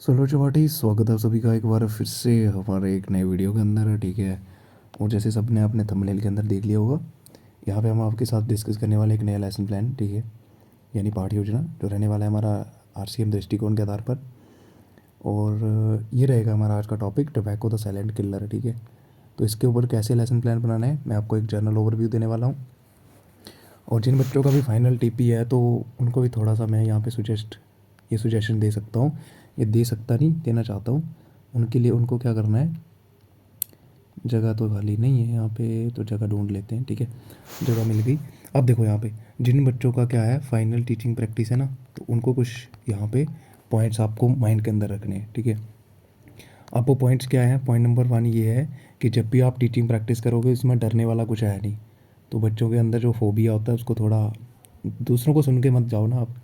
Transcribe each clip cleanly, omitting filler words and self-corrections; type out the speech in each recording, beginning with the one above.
चलो चौपाटी, स्वागत है सभी का एक बार फिर से हमारे एक नए वीडियो के अंदर। ठीक है। और जैसे सबने अपने थंबनेल के अंदर देख लिया होगा, यहाँ पे हम आपके साथ डिस्कस करने वाले एक नया लेसन प्लान, ठीक है, यानी पाठ योजना, जो रहने वाला है हमारा आरसीएम दृष्टिकोण के आधार पर। और ये रहेगा हमारा आज का topic, tobacco the silent killer. ठीक है। तो इसके ऊपर कैसे लेसन प्लान बनाना है, मैं आपको एक जनरल ओवरव्यू देने वाला हूँ। और जिन बच्चों का भी फाइनल टीपी है तो उनको भी थोड़ा सा मैं यहाँ पे सुजेशन दे सकता हूँ, ये दे सकता नहीं, देना चाहता हूँ। उनके लिए उनको क्या करना है, जगह तो खाली नहीं है यहाँ पे, तो जगह ढूंढ लेते हैं। ठीक है, जगह मिल गई। अब देखो यहाँ पे जिन बच्चों का क्या है, फाइनल टीचिंग प्रैक्टिस है ना, तो उनको कुछ यहाँ पे पॉइंट्स आपको माइंड के अंदर रखने हैं। ठीक है। अब वो पॉइंट्स क्या है, पॉइंट नंबर 1 ये है कि जब भी आप टीचिंग प्रैक्टिस करोगे, इसमें डरने वाला कुछ है नहीं। तो बच्चों के अंदर जो फोबिया होता है उसको थोड़ा, दूसरों को सुन के मत जाओ ना आप,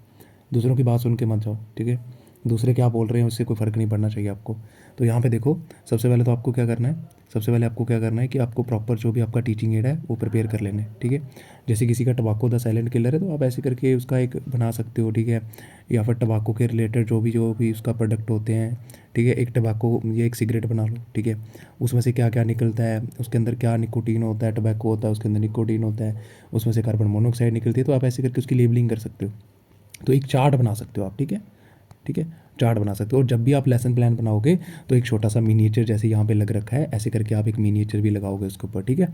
दूसरों की बात सुन के मत जाओ। ठीक है। दूसरे क्या बोल रहे हैं उससे कोई फ़र्क नहीं पड़ना चाहिए आपको। तो यहाँ पे देखो, सबसे पहले तो आपको क्या करना है, सबसे पहले आपको क्या करना है कि आपको प्रॉपर जो भी आपका टीचिंग एड है वो प्रिपेयर कर लेना है। ठीक है। जैसे किसी का टबाको द साइलेंट किलर है तो आप ऐसे करके उसका एक बना सकते हो। ठीक है। या फिर टबाको के रिलेटेड जो भी उसका प्रोडक्ट होते हैं। ठीक है। एक टबाको या एक सिगरेट बना लो। ठीक है। उसमें से क्या क्या निकलता है, उसके अंदर क्या निकोटीन होता है, टबैको होता है उसके अंदर निकोटीन होता है, उसमें से कार्बन मोनोऑक्साइड निकलती है। तो आप ऐसे करके उसकी लेबलिंग कर सकते हो। तो एक चार्ट बना सकते हो आप। ठीक है। ठीक है, चार्ट बना सकते हो। और जब भी आप लेसन प्लान बनाओगे तो एक छोटा सा मिनिएचर जैसे यहाँ पे लग रखा है, ऐसे करके आप एक मिनिएचर भी लगाओगे उसके ऊपर। ठीक है।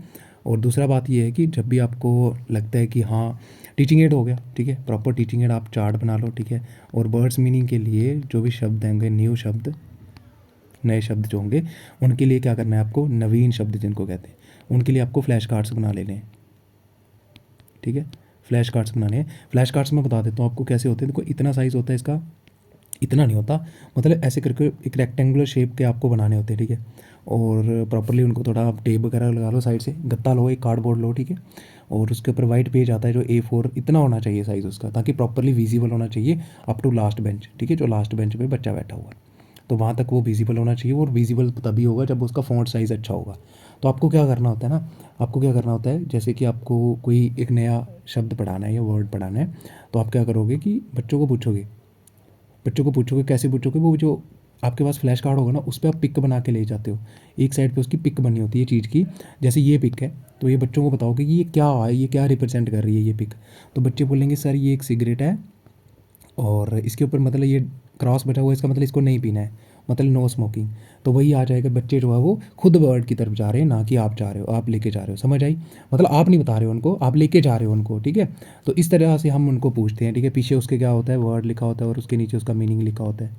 और दूसरा बात ये है कि जब भी आपको लगता है कि हाँ टीचिंग एड हो गया, ठीक है, प्रॉपर टीचिंग एड आप चार्ट बना लो। ठीक है। और वर्ड्स मीनिंग के लिए जो भी शब्द होंगे, न्यू शब्द, नए शब्द जो होंगे, उनके लिए क्या करना है आपको, नवीन शब्द जिनको कहते हैं, उनके लिए आपको फ्लैश कार्ड्स बना लेने हैं। ठीक है। फ्लैश कार्ड्स बनाने हैं। फ्लैश कार्ड्स मैं बता देता हूँ आपको कैसे होते हैं। देखो इतना साइज़ होता है इसका, इतना नहीं होता, मतलब ऐसे करके एक रेक्टेंगुलर शेप के आपको बनाने होते हैं। ठीक है। और प्रॉपरली उनको थोड़ा आप टेप वगैरह लगा लो, साइड से गत्ता लो, एक कार्डबोर्ड लो। ठीक है। और उसके ऊपर वाइट पेज आता है जो A4 इतना होना चाहिए साइज़ उसका, ताकि प्रॉपरली विजिबल होना चाहिए अप टू लास्ट बेंच। ठीक है। जो लास्ट बेंच पे बच्चा बैठा हुआ है तो वहाँ तक वो विजिबल होना चाहिए। और विजिबल तभी होगा जब उसका फ़ॉन्ट साइज़ अच्छा होगा। तो आपको क्या करना होता है ना, आपको क्या करना होता है, जैसे कि आपको कोई एक नया शब्द पढ़ाना है या वर्ड पढ़ाना है, तो आप क्या करोगे कि बच्चों को पूछोगे, कैसे पूछोगे, वो जो आपके पास फ्लैश कार्ड होगा ना उस पर आप पिक बना के ले जाते हो। एक साइड पे उसकी पिक बनी होती है चीज़ की, जैसे ये पिक है, तो ये बच्चों को बताओगे कि ये क्या है, ये क्या रिप्रेजेंट कर रही है ये पिक। तो बच्चे बोलेंगे सर ये एक सिगरेट है, और इसके ऊपर मतलब ये क्रॉस बैठा हुआ है, इसका मतलब इसको नहीं पीना है, मतलब नो स्मोकिंग। तो वही आ जाएगा, बच्चे जो है वो खुद वर्ड की तरफ जा रहे हैं, ना कि आप जा रहे हो, आप लेके जा रहे हो। समझ आई, मतलब आप नहीं बता रहे हो उनको, आप लेके जा रहे हो उनको। ठीक है। तो इस तरह से हम उनको पूछते हैं। ठीक है। पीछे उसके क्या होता है, वर्ड लिखा होता है और उसके नीचे उसका मीनिंग लिखा होता है।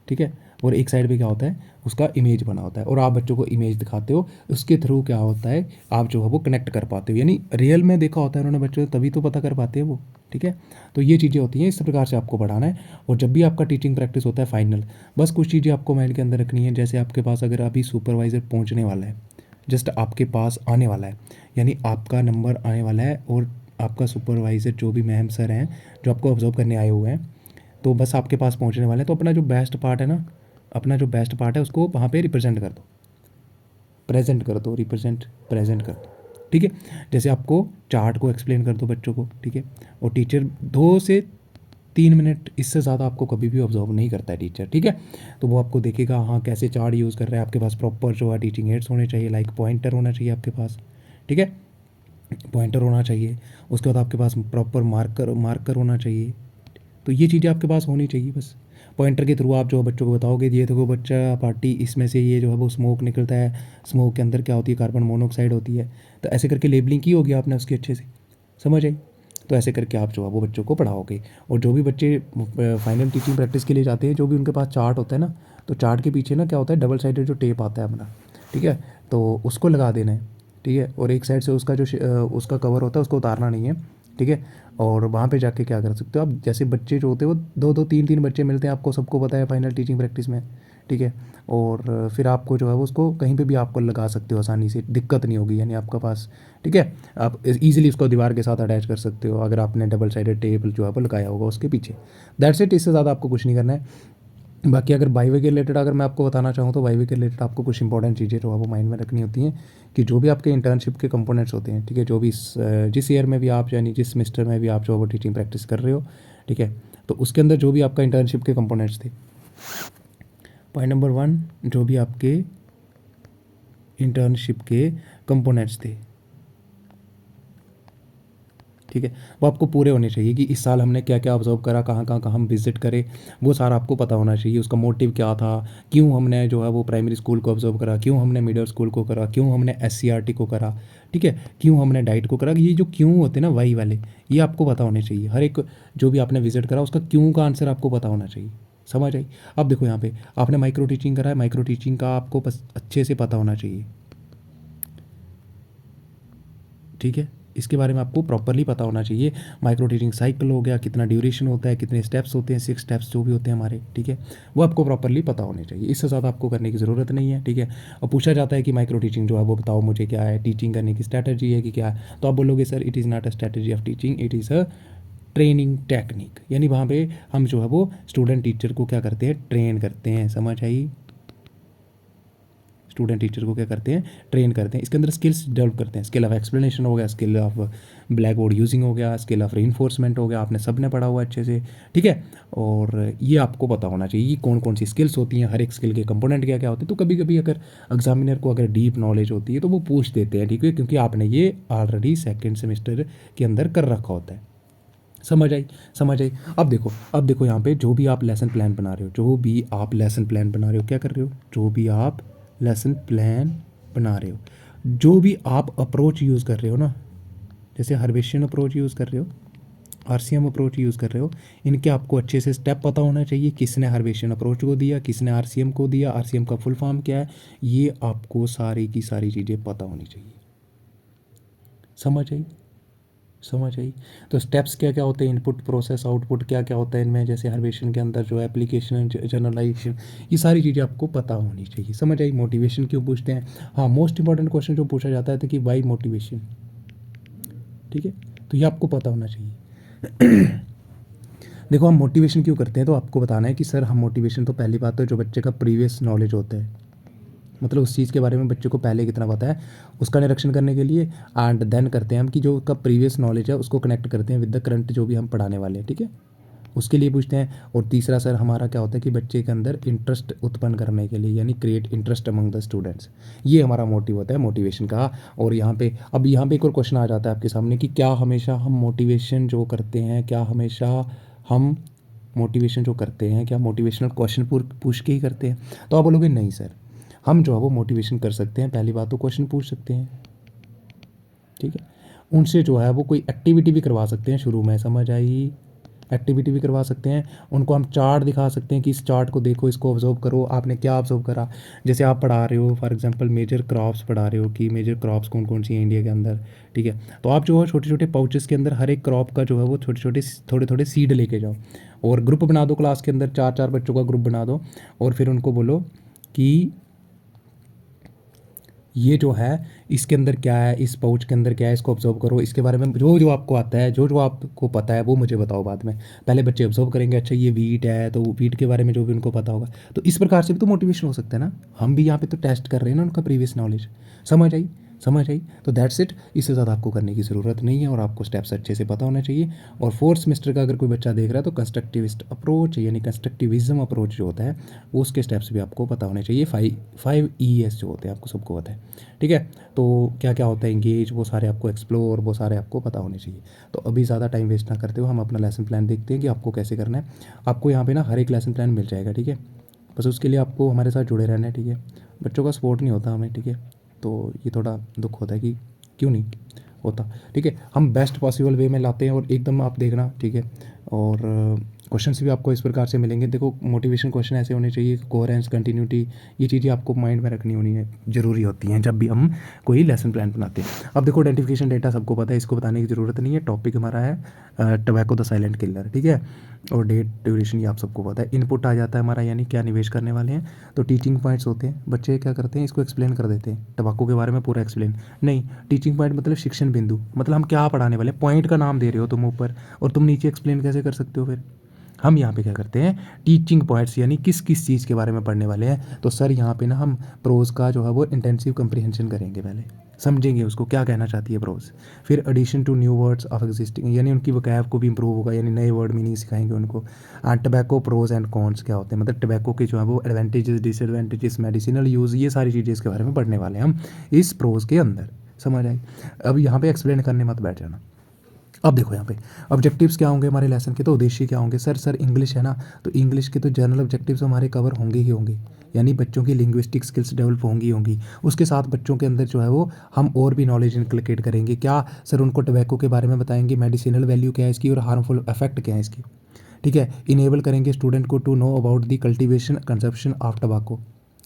ठीक है। और एक साइड पे क्या होता है, उसका इमेज बना होता है, और आप बच्चों को इमेज दिखाते हो, उसके थ्रू क्या होता है, आप जो है वो कनेक्ट कर पाते हो, यानी रियल में देखा होता है उन्होंने बच्चों ने, तभी तो पता कर पाते हैं वो। ठीक है। तो ये चीज़ें होती हैं, इस प्रकार से आपको पढ़ाना है। और जब भी आपका टीचिंग प्रैक्टिस होता है फाइनल, बस कुछ चीज़ें आपको माइंड के अंदर रखनी है। जैसे आपके पास अगर अभी सुपरवाइज़र पहुँचने वाला है, जस्ट आपके पास आने वाला है, यानी आपका नंबर आने वाला है, और आपका सुपरवाइज़र जो भी मैम सर हैं जो आपको ऑब्जर्व करने आए हुए हैं, तो बस आपके पास पहुंचने वाले हैं, तो अपना जो बेस्ट पार्ट है ना, अपना जो बेस्ट पार्ट है उसको वहाँ पे रिप्रेजेंट कर दो, प्रेजेंट कर दो, रिप्रेजेंट प्रेजेंट कर दो। ठीक है। जैसे आपको चार्ट को एक्सप्लेन कर दो बच्चों को। ठीक है। और टीचर 2 से 3 मिनट, इससे ज़्यादा आपको कभी भी ऑब्जर्व नहीं करता है टीचर। ठीक है। तो वो आपको देखेगा हाँ कैसे चार्ट यूज़ कर रहा है। आपके पास प्रॉपर जो है टीचिंग एड्स होने चाहिए, लाइक पॉइंटर होना चाहिए आपके पास। ठीक है। पॉइंटर होना चाहिए। उसके बाद आपके पास प्रॉपर मार्कर मार्कर होना चाहिए। तो ये चीज़ें आपके पास होनी चाहिए बस। पॉइंटर के थ्रू आप जो है बच्चों को बताओगे, ये देखो बच्चा पार्टी, इसमें से ये जो है वो स्मोक निकलता है, स्मोक के अंदर क्या होती है, कार्बन मोनोऑक्साइड होती है। तो ऐसे करके लेबलिंग की होगी आपने उसकी अच्छे से, समझ आई। तो ऐसे करके आप जो है वो बच्चों को पढ़ाओगे। और जो भी बच्चे फाइनल टीचिंग प्रैक्टिस के लिए जाते हैं, जो भी उनके पास चार्ट होता है ना, तो चार्ट के पीछे ना क्या होता है, डबल साइडेड जो टेप आता है अपना। ठीक है। तो उसको लगा देना है। ठीक है। और एक साइड से उसका जो उसका कवर होता है उसको उतारना नहीं है। ठीक है। और वहाँ पे जाके क्या कर सकते हो आप, जैसे बच्चे जो होते हैं वो 2-2 3-3 बच्चे मिलते हैं, आपको सबको पता है फाइनल टीचिंग प्रैक्टिस में। ठीक है। और फिर आपको जो है वो उसको कहीं पे भी आपको लगा सकते हो, आसानी से, दिक्कत नहीं होगी, यानी आपका पास। ठीक है। आप इजीली उसको दीवार के साथ अटैच कर सकते हो अगर आपने डबल साइडेड टेप जो है वो लगाया होगा उसके पीछे। दैट्स इट, इससे ज़्यादा आपको कुछ नहीं करना है। बाकी अगर बाईवे के रिलेटेड अगर मैं आपको बताना चाहूँ तो बाईवे के रिलेटेड आपको कुछ इंपॉर्टेंट चीज़ें जो है वो माइंड में रखनी होती हैं, कि जो भी आपके इंटर्नशिप के कंपोनेंट्स होते हैं, ठीक है, जो भी जिस ईयर में भी आप, यानी जिस सेमेस्टर में भी आप जो है वो टीचिंग प्रैक्टिस कर रहे हो, ठीक है, तो उसके अंदर जो भी आपका इंटर्नशिप के कंपोनेंट्स थे, पॉइंट नंबर 1, जो भी आपके इंटर्नशिप के कंपोनेंट्स थे, ठीक है, वो आपको पूरे होने चाहिए कि इस साल हमने क्या क्या ऑब्जर्व करा, कहाँ कहाँ कहाँ हम विजिट करें, वो सारा आपको पता होना चाहिए। उसका मोटिव क्या था, क्यों हमने जो है वो प्राइमरी स्कूल को ऑब्जर्व करा, क्यों हमने मिडिल स्कूल को करा, क्यों हमने SCRT को करा, ठीक है, क्यों हमने डाइट को करा। ये जो क्यों होते हैं ना वाई वाले, ये आपको पता होने चाहिए। हर एक जो भी आपने विजिट करा उसका क्यों का आंसर आपको पता होना चाहिए। समझ आई। अब देखो यहाँ पे आपने माइक्रो टीचिंग करा है, माइक्रो टीचिंग का आपको बस अच्छे से पता होना चाहिए, ठीक है, इसके बारे में आपको प्रॉपरली पता होना चाहिए। माइक्रो टीचिंग साइकिल हो गया, कितना ड्यूरेशन होता है, कितने स्टेप्स होते हैं, 6 स्टेप्स जो भी होते हैं हमारे, ठीक है, वो आपको प्रॉपरली पता होने चाहिए। इससे ज़्यादा आपको करने की ज़रूरत नहीं है, ठीक है। और पूछा जाता है कि माइक्रो टीचिंग जो है वो बताओ मुझे क्या है, टीचिंग करने की स्ट्रैटेजी है कि क्या है, तो आप बोलोगे sir it is not a strategy of teaching, it is a training technique. यानी वहाँ पे हम जो है वो स्टूडेंट टीचर को क्या करते हैं, ट्रेन करते हैं। समझ आई। स्टूडेंट टीचर को क्या करते हैं, ट्रेन करते हैं। इसके अंदर स्किल्स डेवलप करते हैं। स्किल ऑफ एक्सप्लेनेशन हो गया, skill of black board using हो गया, स्किल ऑफ रीइंफोर्समेंट हो गया, आपने सब ने पढ़ा हुआ अच्छे से, ठीक है। और ये आपको पता होना चाहिए कि कौन कौन सी स्किल्स होती हैं, हर एक स्किल के कंपोनेंट क्या क्या होते हैं। तो कभी कभी अगर एग्जामिनर को अगर डीप नॉलेज होती है तो वो पूछ देते हैं, ठीक है, क्योंकि आपने ये ऑलरेडी सेकेंड सेमेस्टर के अंदर कर रखा होता है। समझ आई, समझ आई। अब देखो यहाँ पे जो भी आप लेसन प्लान बना रहे हो, जो भी आप लेसन प्लान बना रहे हो, क्या कर रहे हो, जो भी आप लेसन प्लान बना रहे हो, जो भी आप अप्रोच यूज़ कर रहे हो ना, जैसे हर्वेशियन अप्रोच यूज़ कर रहे हो, RCM अप्रोच यूज़ कर रहे हो, इनके आपको अच्छे से स्टेप पता होना चाहिए। किसने हर्वेशियन अप्रोच को दिया, किसने RCM को दिया, RCM का फुल फॉर्म क्या है, ये आपको सारी की सारी चीज़ें पता होनी चाहिए। समझ आई, समझ आई। तो स्टेप्स क्या क्या होते हैं, इनपुट प्रोसेस आउटपुट क्या क्या होता है इनमें, जैसे हर्वेशन के अंदर जो है एप्लीकेशन जनरलाइजेशन, ये सारी चीज़ें आपको पता होनी चाहिए। समझ आई। मोटिवेशन क्यों पूछते हैं, हाँ मोस्ट इंपॉर्टेंट क्वेश्चन जो पूछा जाता है तो कि वाई मोटिवेशन, ठीक है, तो ये आपको पता होना चाहिए। देखो हम मोटिवेशन क्यों करते हैं, तो आपको बताना है कि सर हम मोटिवेशन, तो पहली बात तो जो बच्चे का प्रीवियस नॉलेज होता है, मतलब उस चीज़ के बारे में बच्चे को पहले कितना पता है, उसका निरीक्षण करने के लिए, एंड देन करते हैं हम कि जो उसका प्रीवियस नॉलेज है उसको कनेक्ट करते हैं विद द करंट जो भी हम पढ़ाने वाले हैं, ठीक है, उसके लिए पूछते हैं। और तीसरा सर हमारा क्या होता है कि बच्चे के अंदर इंटरेस्ट उत्पन्न करने के लिए, यानी create interest among the students, ये हमारा मोटिव होता है मोटिवेशन का। और यहाँ पे अब यहाँ पे एक और क्वेश्चन आ जाता है आपके सामने कि क्या हमेशा हम मोटिवेशन जो करते हैं, क्या हमेशा हम मोटिवेशन जो करते हैं क्या मोटिवेशनल क्वेश्चन पूछ के ही करते हैं, तो आप बोलोगे नहीं सर, हम जो है वो मोटिवेशन कर सकते हैं। पहली बात तो क्वेश्चन पूछ सकते हैं, ठीक है, उनसे जो है वो कोई एक्टिविटी भी करवा सकते हैं शुरू में। समझ आई। एक्टिविटी भी करवा सकते हैं, उनको हम चार्ट दिखा सकते हैं कि इस चार्ट को देखो, इसको ऑब्जर्व करो, आपने क्या ऑब्जर्व करा। जैसे आप पढ़ा रहे हो फॉर एग्जांपल मेजर क्रॉप्स पढ़ा रहे हो कि मेजर क्रॉप्स कौन कौन सी हैं इंडिया के अंदर, ठीक है, तो आप जो है छोटे छोटे पाउचेस के अंदर हर एक क्रॉप का जो है वो छोटे छोटे थोड़े थोड़े सीड लेके जाओ और ग्रुप बना दो क्लास के अंदर, 4 4 बच्चों का ग्रुप बना दो और फिर उनको बोलो कि ये जो है इसके अंदर क्या है, इस पाउच के अंदर क्या है, इसको ऑब्जर्व करो, इसके बारे में जो जो आपको आता है, जो जो आपको पता है वो मुझे बताओ बाद में। पहले बच्चे ऑब्जर्व करेंगे, अच्छा ये वीट है तो वीट के बारे में जो भी उनको पता होगा, तो इस प्रकार से भी तो मोटिवेशन हो सकता है ना। हम भी यहाँ पे तो टेस्ट कर रहे हैं ना उनका प्रीवियस नॉलेज। समझ आई, समझ आई। तो दैट्स इट, इससे ज़्यादा आपको करने की ज़रूरत नहीं है और आपको स्टेप्स अच्छे से पता होना चाहिए। और फोर्थ सेमेस्टर का अगर कोई बच्चा देख रहा है तो कंस्ट्रक्टिविस्ट अप्रोच यानी कंस्ट्रक्टिविज्म अप्रोच जो होता है वो उसके स्टेप्स भी आपको पता होने चाहिए। 5 ES जो होते हैं आपको सबको पता है, ठीक है। तो क्या क्या होता है इंगेज, वो सारे आपको एक्सप्लोर, वो सारे आपको पता होने चाहिए। तो अभी ज़्यादा टाइम वेस्ट ना करते हुए हम अपना लेसन प्लान देखते हैं कि आपको कैसे करना है। आपको यहाँ पे ना हर एक लेसन प्लान मिल जाएगा, ठीक है, बस उसके लिए आपको हमारे साथ जुड़े रहना है, ठीक है। बच्चों का सपोर्ट नहीं होता हमें, ठीक है, तो ये थोड़ा दुख होता है कि क्यों नहीं होता, ठीक है। हम बेस्ट पॉसिबल वे में लाते हैं और एकदम आप देखना, ठीक है। और क्वेश्चंस भी आपको इस प्रकार से मिलेंगे। देखो मोटिवेशन क्वेश्चन ऐसे होने चाहिए, कोहेरेंस, कंटिन्यूटी, ये चीज़ें आपको माइंड में रखनी होनी है, ज़रूरी होती हैं जब भी हम कोई लेसन प्लान बनाते हैं। अब देखो आइडेंटिफिकेशन डेटा सबको पता है, इसको बताने की ज़रूरत नहीं है। टॉपिक हमारा है टोबैको द साइलेंट किलर, ठीक है, और डेट ड्यूरेशन ये आप सबको पता है। इनपुट आ जाता है हमारा, यानी क्या निवेश करने वाले हैं। तो टीचिंग पॉइंट्स होते हैं, बच्चे क्या करते हैं इसको एक्सप्लेन कर देते हैं, टोबैको के बारे में पूरा एक्सप्लेन नहीं। टीचिंग पॉइंट मतलब शिक्षण बिंदु, मतलब हम क्या पढ़ाने वाले, पॉइंट का नाम दे रहे हो तुम ऊपर और तुम नीचे एक्सप्लेन कैसे कर सकते हो। फिर हम यहाँ पे क्या करते हैं, टीचिंग पॉइंट्स यानी किस किस चीज़ के बारे में पढ़ने वाले हैं। तो सर यहाँ पे ना हम प्रोज का जो है वो इंटेंसिव कंप्रीहेंशन करेंगे पहले, समझेंगे उसको क्या कहना चाहती है प्रोज। फिर addition to new words of existing, यानी उनकी वोकैब को भी इंप्रूव होगा, यानी नए वर्ड मीनिंग सिखाएंगे उनको। And tobacco prose and cons क्या होते हैं, मतलब टबैको के जो है वो एडवांटेजेस, डिसएडवांटेजेस, मेडिसिनल यूज़, ये सारी चीज़ें इसके बारे में पढ़ने वाले हैं हम इस प्रोज के अंदर। समझ आई। अब यहाँ पे एक्सप्लेन करने मत बैठ जाना। अब देखो यहाँ पे ऑब्जेक्टिव्स क्या होंगे हमारे लेसन के, तो उद्देश्य क्या होंगे। सर इंग्लिश है ना, तो इंग्लिश के तो जनरल ऑब्जेक्टिव्स हमारे कवर होंगे ही होंगे, यानी बच्चों की लिंग्विस्टिक स्किल्स डेवलप होंगी। उसके साथ बच्चों के अंदर जो है वो हम और भी नॉलेज इनकलकेट करेंगे। क्या सर, उनको टबैको के बारे में बताएंगे, मेडिसिनल वैल्यू क्या है इसकी और हार्मफुल इफेक्ट क्या है इसकी। ठीक है, इनेबल करेंगे स्टूडेंट को to know about the cultivation consumption of tobacco.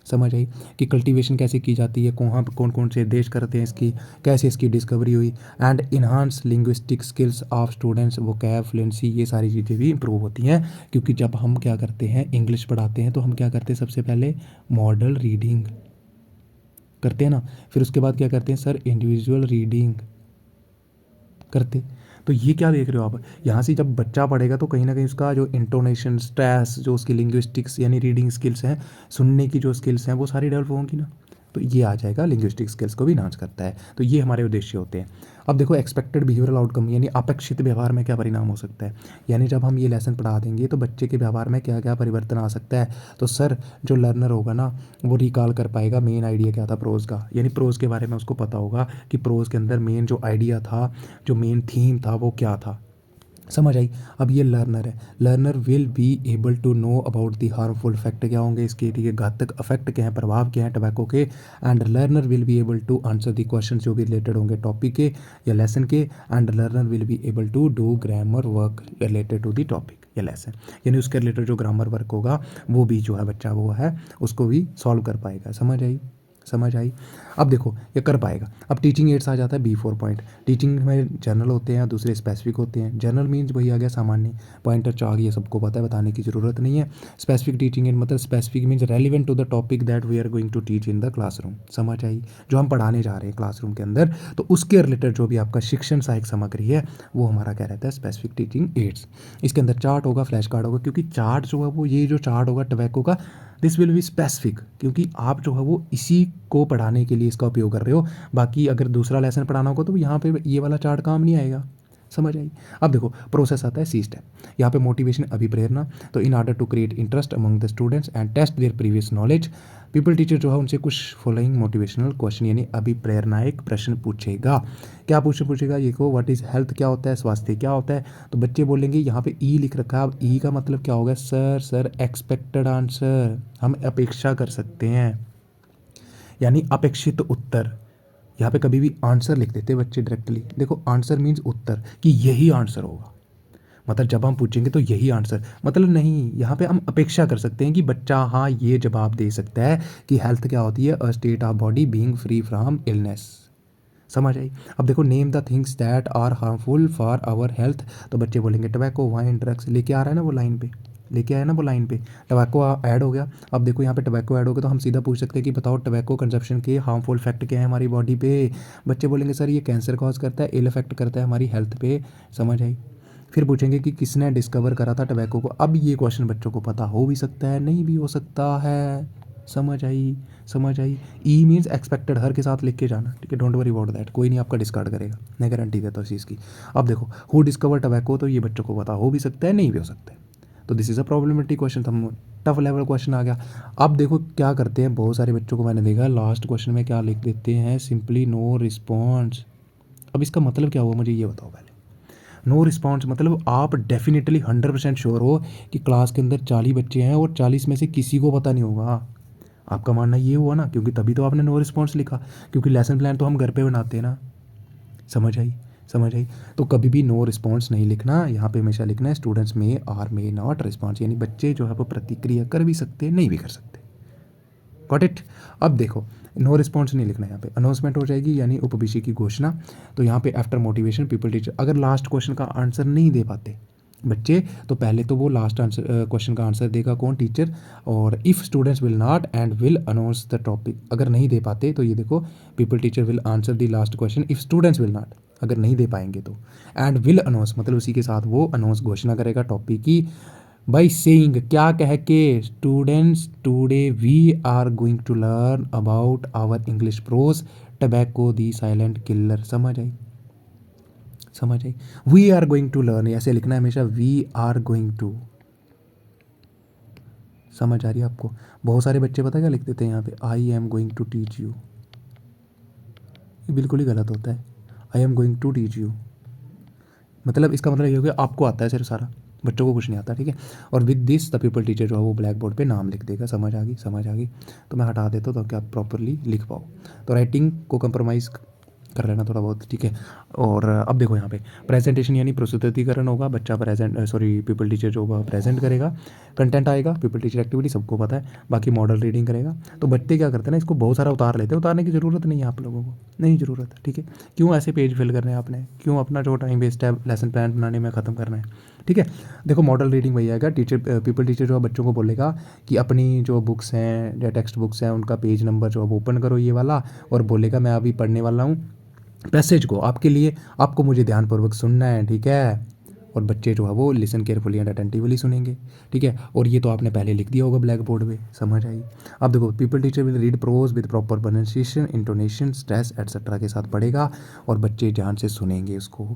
समझ आई कि कल्टीवेशन कैसे की जाती है, कहाँ कौन कौन से देश करते हैं इसकी, कैसे इसकी डिस्कवरी हुई। And enhance linguistic skills of students, vocab, fluency, ये सारी चीज़ें भी इंप्रूव होती हैं। क्योंकि जब हम क्या करते हैं इंग्लिश पढ़ाते हैं तो हम क्या करते हैं, सबसे पहले मॉडल रीडिंग करते हैं ना, फिर उसके बाद क्या करते हैं सर, इंडिविजुअल रीडिंग करते। तो ये क्या देख रहे हो आप, यहाँ से जब बच्चा पढ़ेगा तो कहीं ना कहीं उसका जो इंटोनेशन, स्ट्रेस, जो उसकी लिंग्विस्टिक्स यानी रीडिंग स्किल्स हैं, सुनने की जो स्किल्स हैं वो सारी डेवलप होंगी ना, तो ये आ जाएगा, लिंग्विस्टिक स्किल्स को भी इन्हांस करता है। तो ये हमारे उद्देश्य होते हैं। अब देखो एक्सपेक्टेड बिहेवियरल आउटकम, यानी अपेक्षित व्यवहार में क्या परिणाम हो सकता है, यानी जब हम ये लेसन पढ़ा देंगे तो बच्चे के व्यवहार में क्या क्या परिवर्तन आ सकता है। तो सर जो लर्नर होगा ना वो रिकॉल कर पाएगा मेन आइडिया क्या था प्रोज का, यानी प्रोज के बारे में उसको पता होगा कि प्रोज के अंदर मेन जो आइडिया था, जो मेन थीम था वो क्या था। समझ आई। अब ये लर्नर है, learner will be able to know about the harmful effect क्या होंगे इसके, ठीक है, घातक इफेक्ट क्या है, प्रभाव क्या है टबैको के। And learner will be able to answer the question जो भी रिलेटेड होंगे टॉपिक के या लेसन के। And learner will be able to do grammar work related to the topic या लेसन, यानी उसके रिलेटेड जो ग्रामर वर्क होगा वो भी जो है बच्चा वो है उसको भी सॉल्व कर पाएगा। समझ आई, समझ आई। अब देखो ये कर पाएगा। अब टीचिंग एड्स आ जाता है B4 पॉइंट। टीचिंग में जनरल होते हैं, दूसरे स्पेसिफिक होते हैं। जनरल मीन्स वही आ गया सामान्य, पॉइंटर चार्ट ये सबको पता है, बताने की ज़रूरत नहीं है। स्पेसिफिक टीचिंग एड मतलब specific means relevant to the topic that we are going to teach in the classroom. समझ आई, जो हम पढ़ाने जा रहे हैं क्लासरूम के अंदर, तो उसके रिलेटेड जो भी आपका शिक्षण सहायक सामग्री है वो हमारा क्या रहता है, स्पेसिफिक टीचिंग एड्स। इसके अंदर चार्ट होगा, फ्लैश कार्ड होगा, क्योंकि चार्ट जो है वो ये जो चार्ट होगा टबैको का, दिस विल बी स्पेसिफिक, क्योंकि आप जो है वो इसी को पढ़ाने के लिए इसका उपयोग कर रहे हो। बाकी अगर दूसरा लेसन पढ़ाना होगा तो यहाँ पे ये वाला चार्ट काम नहीं आएगा। समझ आई। अब देखो प्रोसेस आता है C स्टेप, यहाँ पे मोटिवेशन, अभिप्रेरणा। तो in order to create interest among the students and test their previous knowledge, pupil teacher जो है उनसे कुछ फॉलोइंग मोटिवेशनल क्वेश्चन यानी अभिप्रेरणात्मक प्रश्न पूछेगा। क्या पूछेगा ये को, व्हाट इज़ हेल्थ क्या होता है, स्वास्थ्य क्या होता है। तो बच्चे बोलेंगे, यहाँ पे ई लिख रखा है, अब ई का मतलब क्या होगा, सर एक्सपेक्टेड आंसर, हम अपेक्षा कर सकते हैं, यानी अपेक्षित उत्तर। यहाँ पे कभी भी आंसर लिख देते बच्चे डायरेक्टली, देखो आंसर मीन्स उत्तर, कि यही आंसर होगा, मतलब जब हम पूछेंगे तो यही आंसर, मतलब नहीं, यहाँ पे हम अपेक्षा कर सकते हैं कि बच्चा हाँ ये जवाब दे सकता है कि हेल्थ क्या होती है, a state of body being free from illness. समझ आई। अब देखो name the things that are harmful for our health, तो बच्चे बोलेंगे टबैको, वाइन, ड्रग्स, लेके आ रहा है ना वो लाइन पे, लेके आया ना वो लाइन पे, टबैको ऐड हो गया। अब देखो यहाँ पे टबैको ऐड हो गया तो हम सीधा पूछ सकते हैं कि बताओ टबैको कंजप्शन के हार्मफुल इफेक्ट क्या है हमारी बॉडी पे। बच्चे बोलेंगे सर ये कैंसर कॉज करता है, इल इफेक्ट करता है हमारी हेल्थ पे। समझ आई। फिर पूछेंगे कि किसने डिस्कवर करा था टबैको को। अब ये क्वेश्चन बच्चों को पता हो भी सकता है, नहीं भी हो सकता है। समझ आई, समझ आई। ई मीन्स एक्सपेक्टेड, हर के साथ लिख के जाना, ठीक है, डोंट वरी अबाउट दैट, कोई नहीं आपका डिस्कार्ड करेगा, मैं गारंटी देता हूँ इस चीज़ की। अब देखो हु डिस्कवर टबैको, तो ये बच्चों को पता हो भी सकता है, नहीं भी हो सकता है। तो this is a problematic question, तो टफ लेवल क्वेश्चन आ गया। अब देखो क्या करते हैं बहुत सारे बच्चों को मैंने देखा लास्ट क्वेश्चन में क्या लिख देते हैं, सिंपली नो रिस्पॉन्स। अब इसका मतलब क्या हुआ मुझे ये बताओ पहले। नो रिस्पॉन्स मतलब आप डेफिनेटली 100% श्योर हो कि क्लास के अंदर 40 बच्चे हैं और 40 में से किसी को पता नहीं होगा। आपका मानना ये हुआ ना, क्योंकि तभी तो आपने नो रिस्पॉन्स लिखा, क्योंकि लेसन प्लान तो हम घर पे बनाते हैं ना। समझ आई, समझ आई। तो कभी भी नो रिस्पॉन्स नहीं लिखना, यहाँ पे हमेशा लिखना है स्टूडेंट्स में आर मे नॉट रिस्पॉन्स, यानी बच्चे जो है वो प्रतिक्रिया कर भी सकते हैं, नहीं भी कर सकते। Got it. अब देखो नो रिस्पॉन्स नहीं लिखना, यहाँ पे अनाउंसमेंट हो जाएगी यानी उपविषय की घोषणा। तो यहाँ पे आफ्टर मोटिवेशन पीपल टीचर, अगर लास्ट क्वेश्चन का आंसर नहीं दे पाते बच्चे तो पहले तो वो लास्ट आंसर क्वेश्चन का आंसर देगा कौन, टीचर। और if students will not and will announce the topic, अगर नहीं दे पाते तो ये देखो pupil teacher will answer the last question if students will not, अगर नहीं दे पाएंगे तो। एंड विल अनाउंस मतलब उसी के साथ वो अनाउंस घोषणा करेगा टॉपिक की, बाई सेइंग क्या कह के, students today we are going to learn about our English prose tobacco the silent killer. समझ आई, समझ आई। We are going to learn, ऐसे लिखना है हमेशा, वी आर गोइंग टू। समझ आ रही है आपको? बहुत सारे बच्चे पता क्या लिख देते हैं यहाँ पे, I am going to teach you. ये बिल्कुल ही गलत होता है। I am going to teach you मतलब इसका मतलब ये हो गया आपको आता है सिर्फ सारा, बच्चों को कुछ नहीं आता, ठीक है। और with this the pupil teacher जो है वो ब्लैक बोर्ड पे नाम लिख देगा। समझ आ गई, समझ आ गई। तो मैं हटा देता हूँ ताकि आप प्रॉपरली लिख पाओ। तो राइटिंग को कंप्रोमाइज़ कर लेना थोड़ा बहुत, ठीक है। और अब देखो यहाँ पे प्रेजेंटेशन यानी प्रस्तुतिकरण होगा, बच्चा पीपल टीचर जो होगा प्रेजेंट करेगा। कंटेंट आएगा, पीपल टीचर एक्टिविटी सबको पता है। बाकी मॉडल रीडिंग करेगा। तो बच्चे क्या करते हैं ना, इसको बहुत सारा उतार लेते हैं। उतारने की ज़रूरत नहीं है आप लोगों को, नहीं ज़रूरत, ठीक है। क्यों ऐसे पेज फिल करने हैं आपने, क्यों अपना जो टाइम वेस्ट है लेसन प्लान बनाने में ख़त्म करना है, ठीक है। देखो मॉडल रीडिंग वही आएगा, पीपल टीचर जो है बच्चों को बोलेगा कि अपनी जो बुक्स हैं या टेक्स्ट बुक्स हैं उनका पेज नंबर जो है वो ओपन करो ये वाला, और बोलेगा मैं अभी पढ़ने वाला हूँ पैसेज को आपके लिए, आपको मुझे ध्यानपूर्वक सुनना है, ठीक है। और बच्चे जो है वो लिसन केयरफुली एंड अटेंटिवली सुनेंगे, ठीक है। और ये तो आपने पहले लिख दिया होगा ब्लैक बोर्ड पे। समझ आई? अब देखो pupil teacher will read prose with proper pronunciation, intonation, stress etcetera के साथ पढ़ेगा और बच्चे ध्यान से सुनेंगे उसको।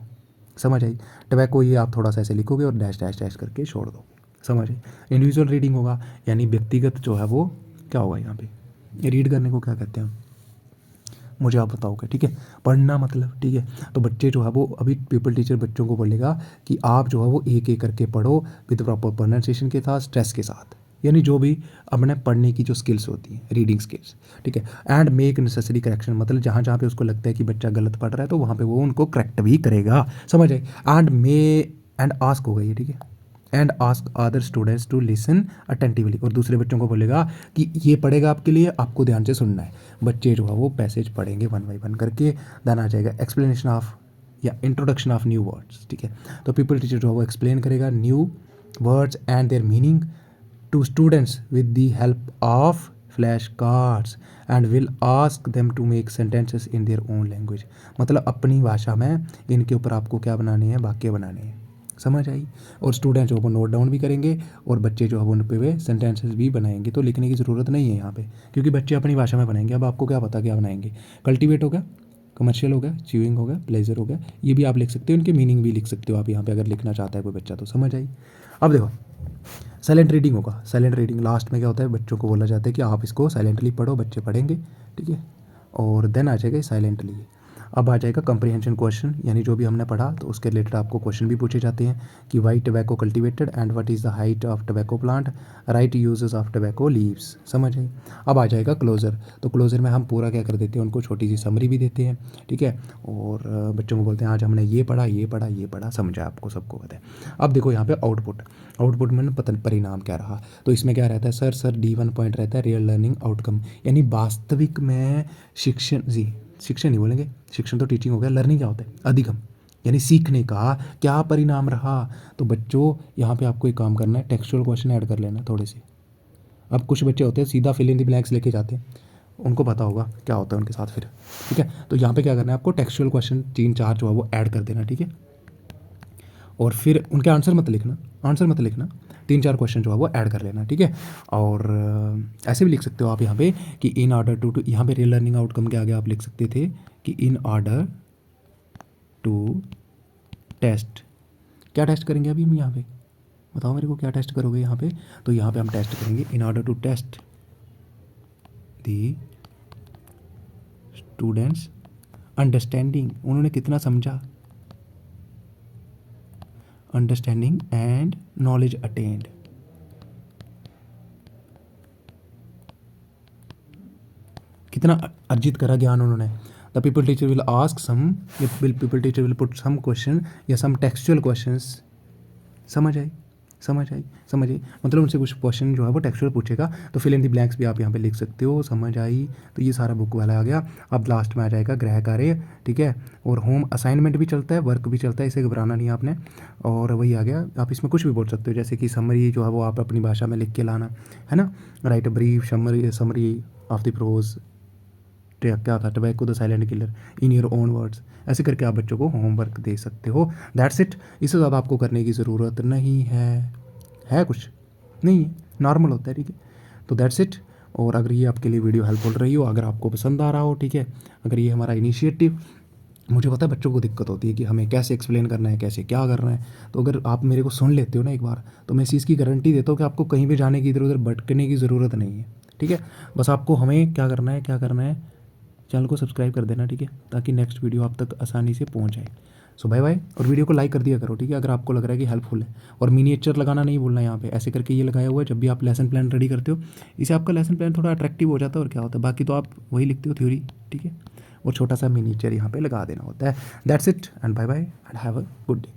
समझ आई? टबैको ये आप थोड़ा सा ऐसे लिखोगे और डैश डैश डैश करके छोड़ दो। समझ आई? इंडिविजुअल रीडिंग होगा यानी व्यक्तिगत जो है वो क्या होगा यहाँ पे, रीड करने को क्या कहते हैं मुझे आप बताओगे, ठीक है। पढ़ना मतलब, ठीक है। तो बच्चे जो है वो अभी पीपल टीचर बच्चों को बोलेगा कि आप जो है वो एक एक करके पढ़ो विद प्रॉपर प्रोनाउंसिएशन के साथ, स्ट्रेस के साथ, यानी जो भी अपने पढ़ने की जो स्किल्स होती हैं, रीडिंग स्किल्स, ठीक है। एंड मेक नेसेसरी करेक्शन मतलब जहाँ जहाँ पे उसको लगता है कि बच्चा गलत पढ़ रहा है तो वहाँ पे वो उनको करेक्ट भी करेगा। समझ आए? एंड आस्क हो गई है, ठीक है। And ask other students to listen attentively, और दूसरे बच्चों को बोलेगा कि ये पढ़ेगा आपके लिए, आपको ध्यान से सुनना है। बच्चे जो है वो पैसेज पढ़ेंगे वन बाई वन करके। देन आ जाएगा एक्सप्लेनेशन ऑफ या इंट्रोडक्शन ऑफ न्यू वर्ड्स, ठीक है। तो पीपल टीचर जो है वो एक्सप्लेन करेगा new words and their meaning to students with the help of flash cards and will ask them to make sentences in their own language मतलब अपनी भाषा में इनके ऊपर आपको क्या बनाने हैं, वाक्य बनाने हैं। समझ आई? और स्टूडेंट जो है वो नोट डाउन भी करेंगे और बच्चे जो है वो उन पे वे सेंटेंसेस भी बनाएंगे। तो लिखने की ज़रूरत नहीं है यहाँ पे क्योंकि बच्चे अपनी भाषा में बनाएंगे। अब आपको क्या पता क्या बनाएंगे। कल्टीवेट हो गया, कमर्शियल हो गया, च्यूइंग हो गया, प्लेजर हो गया, ये भी आप लिख सकते हो, इनके मीनिंग भी लिख सकते हो आप यहाँ पे अगर लिखना चाहता है कोई बच्चा तो। समझ आई? अब देखो साइलेंट रीडिंग होगा। साइलेंट रीडिंग लास्ट में क्या होता है, बच्चों को बोला जाता है कि आप इसको साइलेंटली पढ़ो, बच्चे पढ़ेंगे, ठीक है। और देन आ जाएगा साइलेंटली। अब आ जाएगा कंप्रीहेंशन क्वेश्चन, यानी जो भी हमने पढ़ा तो उसके रिलेटेड आपको क्वेश्चन भी पूछे जाते हैं कि why tobacco cultivated and what is the height of tobacco plant, write uses of tobacco leaves. समझ आई? अब आ जाएगा क्लोजर। तो क्लोजर में हम पूरा क्या कर देते हैं, उनको छोटी सी समरी भी देते हैं, ठीक है। और बच्चों को बोलते हैं आज हमने ये पढ़ा, ये पढ़ा, ये पढ़ा, समझा, आपको सबको पता है। अब देखो यहाँ पे आउटपुट, आउटपुट में परिणाम क्या रहा। तो इसमें क्या रहता है सर D1 पॉइंट रहता है रियल लर्निंग आउटकम, यानी वास्तविक में शिक्षण जी, शिक्षण नहीं बोलेंगे, शिक्षण तो टीचिंग हो गया। लर्निंग क्या होता है, अधिगम, यानी सीखने का क्या परिणाम रहा। तो बच्चों यहाँ पे आपको एक काम करना है, टेक्सचुअल क्वेश्चन ऐड कर लेना थोड़े से। अब कुछ बच्चे होते हैं सीधा फिल इन द ब्लैंक्स लेके जाते हैं, उनको पता होगा क्या होता है उनके साथ फिर, ठीक है। तो यहाँ पे क्या करना है आपको, टेक्सचुअल क्वेश्चन 3-4 जो है वो ऐड कर देना, ठीक है। और फिर उनके आंसर मत लिखना, आंसर मत लिखना, 3-4 क्वेश्चन जो है वो ऐड कर लेना, ठीक है। और ऐसे भी लिख सकते हो आप यहाँ पे कि इन ऑर्डर टू यहाँ पे रियल लर्निंग आउटकम के आगे आप लिख सकते थे कि इन ऑर्डर टू टेस्ट, क्या टेस्ट करेंगे अभी हम यहाँ पे, बताओ मेरे को क्या टेस्ट करोगे यहाँ पे। तो यहाँ पे हम टेस्ट करेंगे in order to test the students understanding, उन्होंने कितना समझा, अंडरस्टैंडिंग एंड नॉलेज अटेंड। कितना अर्जित करा ज्ञान उन्होंने। The pupil teacher will ask some, pupil teacher will put some question या सम टेक्सचुअल क्वेश्चंस। समझ आई? समझ आई? समझ आई? मतलब उनसे कुछ क्वेश्चन जो है वो टेक्सचुअल पूछेगा। तो फिल इन द ब्लैंक्स भी आप यहाँ पे लिख सकते हो। समझ आई? तो ये सारा बुक वाला आ गया। अब लास्ट में आ जाएगा गृह कार्य, ठीक है। और होम असाइनमेंट भी चलता है, वर्क भी चलता है, इसे घबराना नहीं आपने। और वही आ गया, आप इसमें कुछ भी बोल सकते हो, जैसे कि समरी जो है वो आप अपनी भाषा में लिख के लाना है ना। Write a brief summary of the prose, क्या था, tobacco the silent killer in your own words. ऐसे करके आप बच्चों को होमवर्क दे सकते हो। दैट्स इट, इससे ज़्यादा आपको करने की ज़रूरत नहीं है कुछ नहीं है, नॉर्मल होता है, ठीक है। तो दैट्स इट। और अगर ये आपके लिए वीडियो हेल्पफुल रही हो, अगर आपको पसंद आ रहा हो, ठीक है, अगर ये हमारा इनिशिएटिव, मुझे पता है बच्चों को दिक्कत होती है कि हमें कैसे एक्सप्लेन करना है, कैसे क्या करना है, तो अगर आप मेरे को सुन लेते हो ना एक बार, तो मैं इस चीज़ की गारंटी देता हूँ कि आपको कहीं भी जाने की, इधर उधर भटकने की ज़रूरत नहीं है, ठीक है। बस आपको हमें क्या करना है, चैनल को सब्सक्राइब कर देना, ठीक है, ताकि नेक्स्ट वीडियो आप तक आसानी से पहुँच जाए। सो बाय बाय, और वीडियो को लाइक कर दिया करो, ठीक है, अगर आपको लग रहा है कि हेल्पफुल है। और मिनिएचर लगाना नहीं भूलना, यहाँ पे ऐसे करके ये लगाया हुआ है, जब भी आप लेसन प्लान रेडी करते हो, इससे आपका लेसन प्लान थोड़ा अट्रैक्टिव हो जाता है, और क्या होता है, बाकी तो आप वही लिखते हो थ्योरी, ठीक है, और छोटा सा मिनिएचर यहाँ पे लगा देना होता है। That's it and bye bye and have a good day.